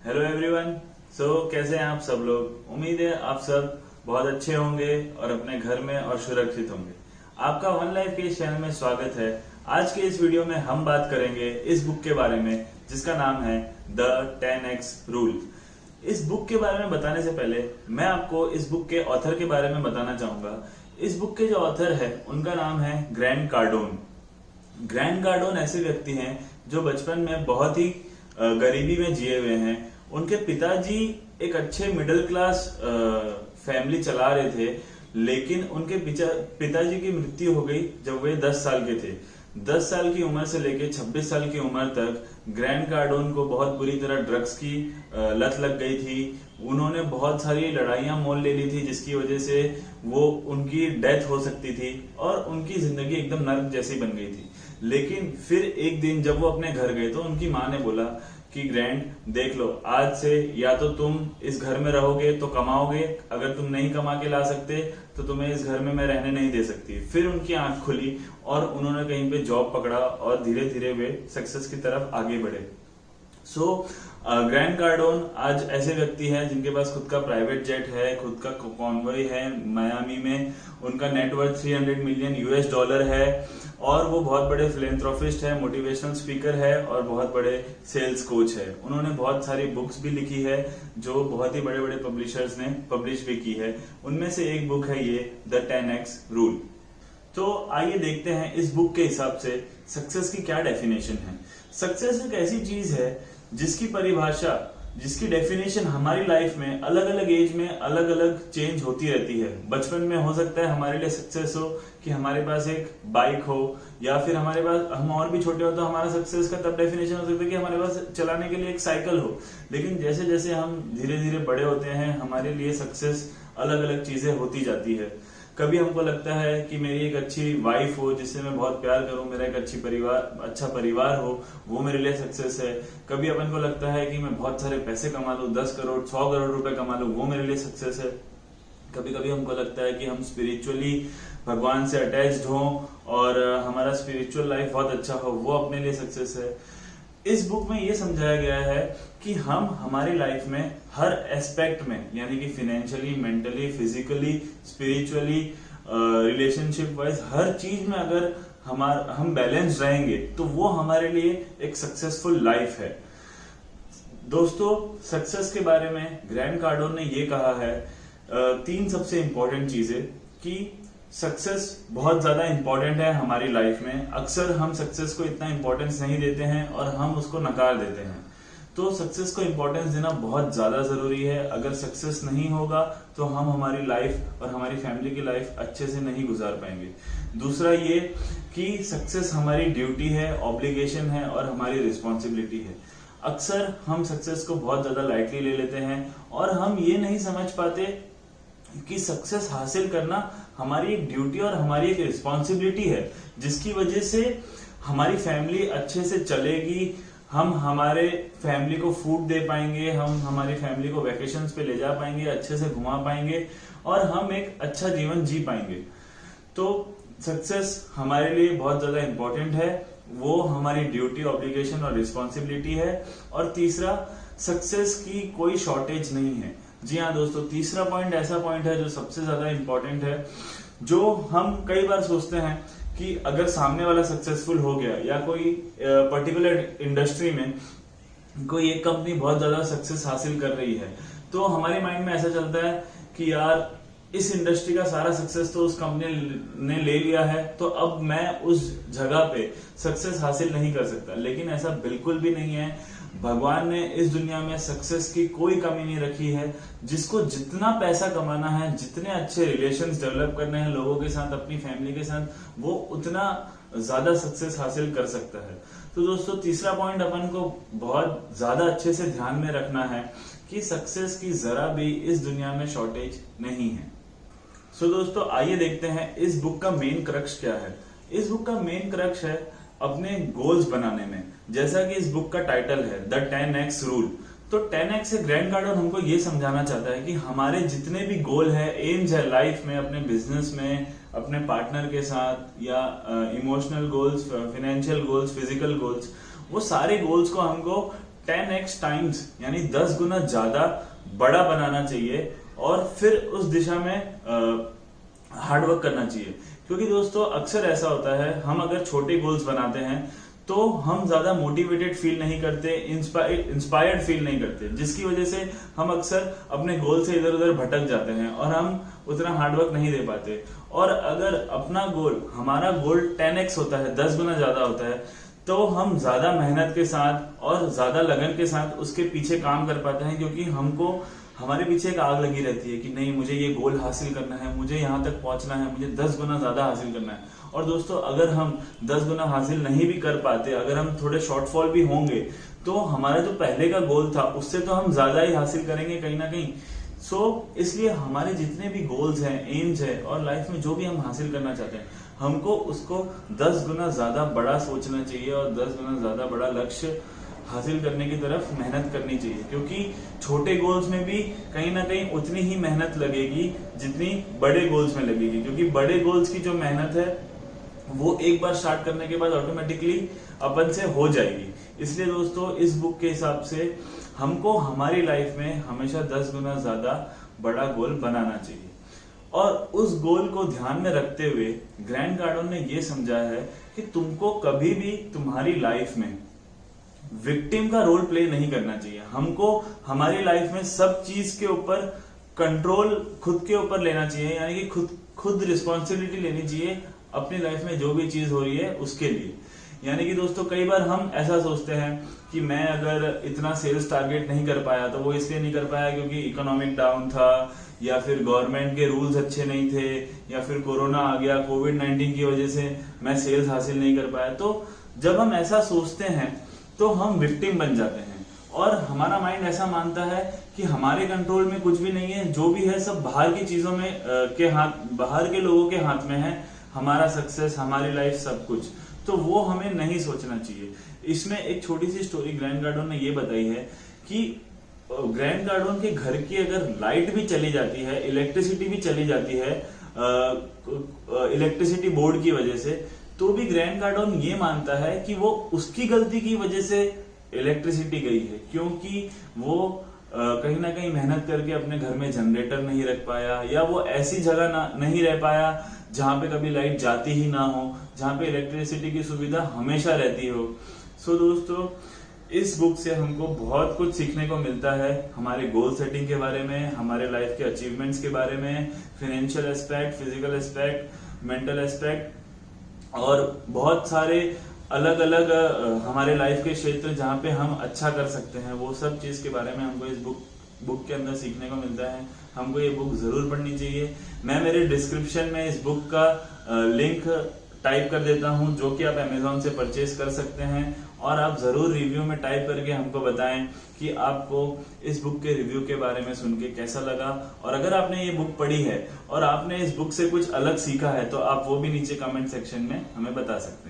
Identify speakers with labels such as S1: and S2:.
S1: Hello everyone. कैसे हैं आप सब लोग। उम्मीद है आप सब बहुत अच्छे होंगे और अपने घर में और सुरक्षित होंगे। आपका वन लाइफ के इस चैनल में स्वागत है। आज के इस वीडियो में हम बात करेंगे इस बुक के बारे में जिसका नाम है द 10x रूल। इस बुक के बारे में बताने से पहले मैं आपको इस बुक के ऑथर के बारे में बताना चाहूंगा। इस बुक के जो ऑथर है उनका नाम है ग्रैंड कार्डोन। ग्रैंड कार्डोन ऐसे व्यक्ति हैं जो बचपन में बहुत ही गरीबी में जिए हुए हैं। उनके पिताजी एक अच्छे मिडिल क्लास फैमिली चला रहे थे, लेकिन उनके पिताजी की मृत्यु हो गई जब वे 10 साल के थे। 10 साल की उम्र से लेकर 26 साल की उम्र तक ग्रैंड कार्डोन को बहुत बुरी तरह ड्रग्स की लत लग गई थी। उन्होंने बहुत सारी लड़ाइयां मोल ले ली थी जिसकी वजह से वो उनकी डेथ हो सकती थी और उनकी जिंदगी एकदम नर्क जैसी बन गई थी। लेकिन फिर एक दिन जब वो अपने घर गए तो उनकी माँ ने बोला कि ग्रैंड देख लो, आज से या तो तुम इस घर में रहोगे तो कमाओगे, अगर तुम नहीं कमा के ला सकते तो तुम्हें इस घर में मैं रहने नहीं दे सकती। फिर उनकी आंख खुली और उन्होंने कहीं पे जॉब पकड़ा और धीरे धीरे वे सक्सेस की तरफ आगे बढ़े। ग्रैंड कार्डोन आज ऐसे व्यक्ति हैं जिनके पास खुद का प्राइवेट जेट है, खुद का कॉन्वॉय है मायामी में। उनका नेटवर्थ 300 मिलियन यूएस डॉलर है और वो बहुत बड़े फिलेंथ्रोपिस्ट है, मोटिवेशनल स्पीकर है और बहुत बड़े सेल्स कोच है। उन्होंने बहुत सारी बुक्स भी लिखी है जो बहुत ही बड़े बड़े पब्लिशर्स ने पब्लिश भी की है। उनमें से एक बुक है ये द 10x रूल। तो आइए देखते हैं इस बुक के हिसाब से सक्सेस की क्या डेफिनेशन है। सक्सेस एक ऐसी चीज है जिसकी परिभाषा, जिसकी डेफिनेशन हमारी लाइफ में अलग अलग एज में अलग अलग चेंज होती रहती है। बचपन में हो सकता है हमारे लिए सक्सेस हो कि हमारे पास एक बाइक हो, या फिर हमारे पास, हम और भी छोटे हो तो हमारा सक्सेस का तब डेफिनेशन हो सकता है कि हमारे पास चलाने के लिए एक साइकिल हो। लेकिन जैसे जैसे हम धीरे धीरे बड़े होते हैं हमारे लिए सक्सेस अलग अलग चीजें होती जाती है। कभी हमको लगता है कि मेरी एक अच्छी वाइफ हो जिससे मैं बहुत प्यार करूं, मेरा एक अच्छा परिवार हो, वो मेरे लिए सक्सेस है। कभी अपन को लगता है कि मैं बहुत सारे पैसे कमा लूं, 10 करोड़ 100 करोड़ रुपए कमा लूं, वो मेरे लिए सक्सेस है। कभी कभी हमको लगता है कि हम स्पिरिचुअली भगवान से अटैच्ड हों और हमारा स्पिरिचुअल लाइफ बहुत अच्छा हो, वो अपने लिए सक्सेस है। इस बुक में ये समझाया गया है कि हम हमारी लाइफ में हर एस्पेक्ट में, यानी कि financially, mentally, physically, spiritually, relationship wise, हर चीज में अगर हम बैलेंस रहेंगे तो वो हमारे लिए एक सक्सेसफुल लाइफ है। दोस्तों, सक्सेस के बारे में ग्रैंड कार्डोन ने ये कहा है 3 सबसे इंपॉर्टेंट चीजें कि सक्सेस बहुत ज्यादा इंपॉर्टेंट है हमारी लाइफ में। अक्सर हम सक्सेस को इतना इंपॉर्टेंस नहीं देते हैं और हम उसको नकार देते हैं। तो सक्सेस को इंपॉर्टेंस देना बहुत ज्यादा जरूरी है। अगर सक्सेस नहीं होगा तो हम हमारी लाइफ और हमारी फैमिली की लाइफ अच्छे से नहीं गुजार पाएंगे। दूसरा ये कि सक्सेस हमारी ड्यूटी है, ऑब्लिगेशन है और हमारी रिस्पॉन्सिबिलिटी है। अक्सर हम सक्सेस को बहुत ज्यादा लाइटली ले लेते हैं और हम ये नहीं समझ पाते कि सक्सेस हासिल करना हमारी एक ड्यूटी और हमारी एक रिस्पॉन्सिबिलिटी है, जिसकी वजह से हमारी फैमिली अच्छे से चलेगी, हम हमारे फैमिली को फूड दे पाएंगे, हम हमारी फैमिली को वेकेशंस पे ले जा पाएंगे, अच्छे से घुमा पाएंगे और हम एक अच्छा जीवन जी पाएंगे। तो सक्सेस हमारे लिए बहुत ज्यादा इंपॉर्टेंट है, वो हमारी ड्यूटी, ऑब्लिगेशन और रिस्पॉन्सिबिलिटी है। और तीसरा, सक्सेस की कोई शॉर्टेज नहीं है। जी हाँ दोस्तों, तीसरा पॉइंट ऐसा पॉइंट है जो सबसे ज्यादा इंपॉर्टेंट है, जो हम कई बार सोचते हैं कि अगर सामने वाला सक्सेसफुल हो गया या कोई पर्टिकुलर इंडस्ट्री में कोई एक कंपनी बहुत ज्यादा सक्सेस हासिल कर रही है तो हमारे माइंड में ऐसा चलता है कि यार इस इंडस्ट्री का सारा सक्सेस तो उस कंपनी ने ले लिया है, तो अब मैं उस जगह पे सक्सेस हासिल नहीं कर सकता। लेकिन ऐसा बिल्कुल भी नहीं है। भगवान ने इस दुनिया में सक्सेस की कोई कमी नहीं रखी है। जिसको जितना पैसा कमाना है, जितने अच्छे रिलेशंस डेवलप करने हैं लोगों के साथ, अपनी फैमिली के साथ, वो उतना ज्यादा सक्सेस हासिल कर सकता है। तो दोस्तों, तीसरा पॉइंट अपन को बहुत ज्यादा अच्छे से ध्यान में रखना है कि सक्सेस की जरा भी इस दुनिया में शॉर्टेज नहीं है। दोस्तों, आइए देखते हैं इस बुक का मेन क्रक्स क्या है। इस बुक का मेन क्रक्स है अपने गोल्स बनाने में। जैसा कि इस बुक का टाइटल है द 10x रूल, तो 10x से ग्रैंड कार्डोन हमको ये समझाना चाहता है कि हमारे जितने भी गोल है, एम्स है लाइफ में, अपने बिजनेस में, अपने पार्टनर के साथ, या emotional goals, financial goals, physical goals, वो सारे गोल्स को हमको 10x टाइम्स यानी 10 गुना ज्यादा बड़ा बनाना चाहिए और फिर उस दिशा में हार्डवर्क करना चाहिए। क्योंकि दोस्तों अक्सर ऐसा होता है, हम अगर छोटे गोल्स बनाते हैं तो हम ज्यादा मोटिवेटेड फील नहीं करते, इंस्पायर्ड फील नहीं करते, जिसकी वजह से हम अक्सर अपने गोल से इधर उधर भटक जाते हैं और हम उतना हार्डवर्क नहीं दे पाते। और अगर अपना गोल, हमारा गोल 10x होता है, 10 गुना ज्यादा होता है, तो हम ज्यादा मेहनत के साथ और ज्यादा लगन के साथ उसके पीछे काम कर पाते हैं। क्योंकि हमको हमारे पीछे एक आग लगी रहती है कि नहीं, मुझे ये गोल हासिल करना है, मुझे यहाँ तक पहुंचना है, मुझे 10 गुना ज्यादा हासिल करना है। और दोस्तों अगर हम 10 गुना हासिल नहीं भी कर पाते, अगर हम थोड़े शॉर्टफॉल भी होंगे, तो हमारा जो पहले का गोल था उससे तो हम ज्यादा ही हासिल करेंगे कहीं ना कहीं। इसलिए हमारे जितने भी गोल्स हैं, एम्स है और लाइफ में जो भी हम हासिल करना चाहते हैं, हमको उसको 10 गुना ज्यादा बड़ा सोचना चाहिए और 10 गुना ज्यादा बड़ा लक्ष्य हासिल करने की तरफ मेहनत करनी चाहिए। क्योंकि छोटे गोल्स में भी कहीं ना कहीं उतनी ही मेहनत लगेगी जितनी बड़े गोल्स में लगेगी। क्योंकि बड़े गोल्स की जो मेहनत है वो एक बार स्टार्ट करने के बाद ऑटोमेटिकली अपन से हो जाएगी। इसलिए दोस्तों इस बुक के हिसाब से हमको हमारी लाइफ में हमेशा 10 गुना ज्यादा बड़ा गोल बनाना चाहिए। और उस गोल को ध्यान में रखते हुए ग्रैंड कार्डोन ने ये समझा है कि तुमको कभी भी तुम्हारी लाइफ में विक्टिम का रोल प्ले नहीं करना चाहिए। हमको हमारी लाइफ में सब चीज के ऊपर कंट्रोल खुद के ऊपर लेना चाहिए, यानी कि खुद रिस्पॉन्सिबिलिटी लेनी चाहिए अपनी लाइफ में जो भी चीज हो रही है उसके लिए। यानी कि दोस्तों कई बार हम ऐसा सोचते हैं कि मैं अगर इतना सेल्स टारगेट नहीं कर पाया तो वो इसलिए नहीं कर पाया क्योंकि इकोनॉमिक डाउन था, या फिर गवर्नमेंट के रूल्स अच्छे नहीं थे, या फिर कोरोना आ गया, कोविड-19 की वजह से मैं सेल्स हासिल नहीं कर पाया। तो जब हम ऐसा सोचते हैं तो हम विक्टिम बन जाते हैं और हमारा माइंड ऐसा मानता है कि हमारे कंट्रोल में कुछ भी नहीं है, जो भी है सब बाहर की चीजों में बाहर के लोगों के हाथ में है, हमारा सक्सेस, हमारी लाइफ, सब कुछ। तो वो हमें नहीं सोचना चाहिए। इसमें एक छोटी सी स्टोरी ग्रैंड कार्डोन ने ये बताई है कि ग्रैंड कार्डोन के घर की अगर लाइट भी चली जाती है, इलेक्ट्रिसिटी भी चली जाती है इलेक्ट्रिसिटी बोर्ड की वजह से, तो भी ग्रैंड कार्डोन ये मानता है कि वो उसकी गलती की वजह से इलेक्ट्रिसिटी गई है, क्योंकि वो कहीं ना कहीं मेहनत करके अपने घर में जनरेटर नहीं रख पाया, या वो ऐसी जगह नहीं रह पाया जहां पे कभी लाइट जाती ही ना हो, जहां पे इलेक्ट्रिसिटी की सुविधा हमेशा रहती हो। दोस्तों इस बुक से हमको बहुत कुछ सीखने को मिलता है, हमारे गोल सेटिंग के बारे में, हमारे लाइफ के अचीवमेंट्स के बारे में, financial aspect, physical aspect, mental aspect, और बहुत सारे अलग अलग हमारे लाइफ के क्षेत्र जहाँ पे हम अच्छा कर सकते हैं, वो सब चीज के बारे में हमको इस बुक के अंदर सीखने को मिलता है। हमको ये बुक जरूर पढ़नी चाहिए। मैं मेरे डिस्क्रिप्शन में इस बुक का लिंक टाइप कर देता हूं, जो कि आप अमेजोन से परचेज कर सकते हैं, और आप जरूर रिव्यू में टाइप करके हमको बताएं कि आपको इस बुक के रिव्यू के बारे में सुन के कैसा लगा। और अगर आपने ये बुक पढ़ी है और आपने इस बुक से कुछ अलग सीखा है तो आप वो भी नीचे कमेंट सेक्शन में हमें बता सकते हैं।